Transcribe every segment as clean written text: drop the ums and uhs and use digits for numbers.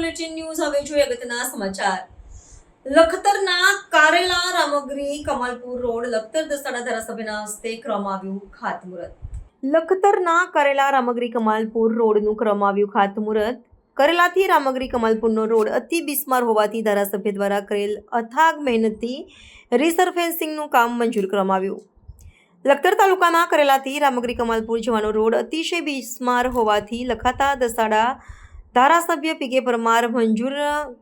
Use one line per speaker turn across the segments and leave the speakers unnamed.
Bulletin news હવે જોઈએ અગત્યના સમાચાર। લખતરના કારેલા રામગીરી કમાલપુર રોડ લખતર દસાડા ધારાસભ્યના હસ્તે કરવામાં આવ્યું ખાતમુહૂર્ત। લખતરના કારેલા રામગીરી કમાલપુર રોડનું કરવામાં આવ્યું ખાતમુહૂર્ત। કરેલાથી રામગીરી કમાલપુરનો રોડ અતિ બિસ્માર હોવાથી ધારાસભ્ય દ્વારા કરેલ અથાગ મહેનતથી રિસરફેસિંગનું કામ મંજૂર કરવામાં આવ્યું। લખતર તાલુકાના કરેલાથી રામગીરી કમાલપુર જવાનો રોડ અતિશય બિસ્માર હોવાથી લખાતા દસાડા ધારાસભ્ય પીકે પરમાર મંજૂર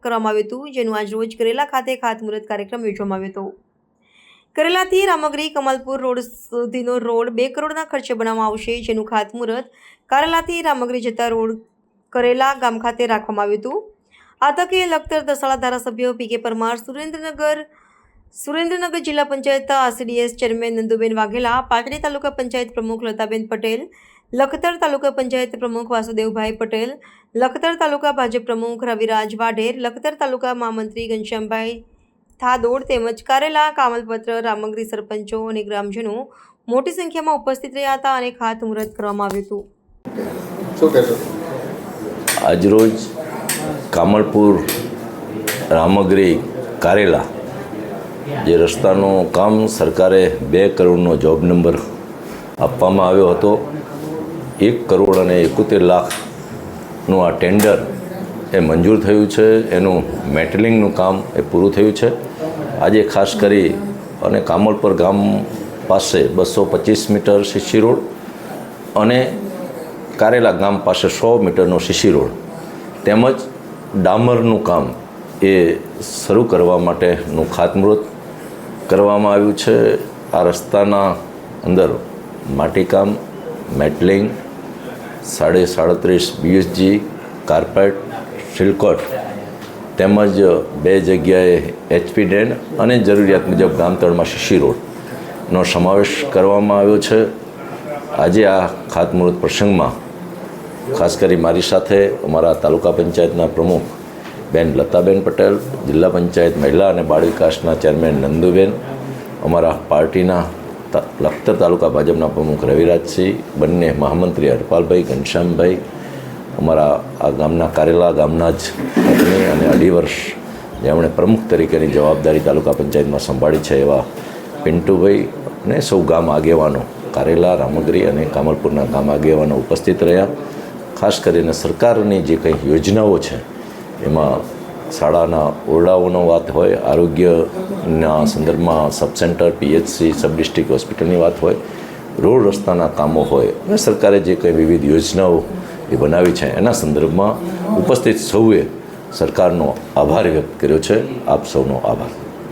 કરવામાં આવ્યું હતું, જેનું આજ રોજ કરેલા ખાતે ખાતમુહૂર્ત કાર્યક્રમ યોજવામાં આવ્યો હતો। કરેલાથી રામગીરી કમાલપુર રોડ સુધીનો રોડ 2 કરોડના ખર્ચે બનાવવામાં આવશે, જેનું ખાતમુહૂર્ત કરેલાથી રામગીરી જતા રોડ કરેલા ગામ ખાતે રાખવામાં આવ્યું હતું। આ તકે લખતર દસાડા ધારાસભ્ય પીકે પરમાર, સુરેન્દ્રનગર જિલ્લા પંચાયત આરસીડીએસ ચેરમેન નંદુબેન વાઘેલા, પાટડી તાલુકા પંચાયત પ્રમુખ લતાબેન પટેલ, લખતર તાલુકા પંચાયત પ્રમુખ વાસુદેવભાઈ પટેલ, લખતર તાલુકા ભાજપ પ્રમુખ રવિરાજ વાઢેર, લખતર તાલુકા મહામંત્રી ઘનશ્યામભાઈ થાદોડ તેમજ કારેલા, કામલપત્ર, રામગીરી સરપંચો અને ગ્રામજનો મોટી સંખ્યામાં ઉપસ્થિત રહ્યા હતા અને ખાતમુહૂર્ત કરવામાં આવ્યું હતું।
આજરોજ કામલપુર રામગીરી કારેલા જે રસ્તાનું કામ સરકારે 2 કરોડનો જોબ નંબર આપવામાં આવ્યો હતો। 1 કરોડ અને 71 લાખનું આ ટેન્ડર એ મંજૂર થયું છે। એનું મેટલિંગનું કામ એ પૂરું થયું છે। આજે ખાસ કરી અને કામલપુર ગામ પાસે 225 મીટર સીસી રોડ અને કારેલા ગામ પાસે 100 મીટરનો સીસી રોડ તેમજ ડામરનું કામ એ શરૂ કરવા માટેનું ખાતમુહૂર્ત કરવામાં આવ્યું છે। આ રસ્તાના અંદર માટીકામ, મેટલિંગ, 37.5 BSG, કાર્પેટ, સિલકોટ તેમજ 2 જગ્યાએ HP ડેન અને જરૂરિયાત મુજબ ગામતળમાં સીસી રોડનો સમાવેશ કરવામાં આવ્યો છે। આજે આ ખાતમુહૂર્ત પ્રસંગમાં ખાસ કરી મારી સાથે અમારા તાલુકા પંચાયતના પ્રમુખ બેન લતાબેન પટેલ, જિલ્લા પંચાયત મહિલા અને બાળ વિકાસના ચેરમેન નંદુબેન, અમારા પાર્ટીના લખતર તાલુકા ભાજપના પ્રમુખ રવિરાજસિંહ, બંને મહામંત્રી હરપાલભાઈ, ઘનશ્યામભાઈ, અમારા આ ગામના કારેલા ગામના જ પત્ની અને 2.5 વર્ષ જેમણે પ્રમુખ તરીકેની જવાબદારી તાલુકા પંચાયતમાં સંભાળી છે એવા પિન્ટુભાઈ અને સૌ ગામ આગેવાનો, કારેલા, રામગીરી અને કામલપુરના ગામ આગેવાનો ઉપસ્થિત રહ્યા। ખાસ કરીને સરકારની જે કંઈ યોજનાઓ છે એમાં શાળાના ઓરડાઓનો વાત હોય, આરોગ્યના સંદર્ભમાં સબ સેન્ટર, PHC, સબ ડિસ્ટ્રિક્ટ હોસ્પિટલની વાત હોય, રોડ રસ્તાના કામો હોય અને સરકારે જે કંઈ વિવિધ યોજનાઓ એ બનાવી છે એના સંદર્ભમાં ઉપસ્થિત સૌએ સરકારનો આભાર વ્યક્ત કર્યો છે। આપ સૌનો આભાર।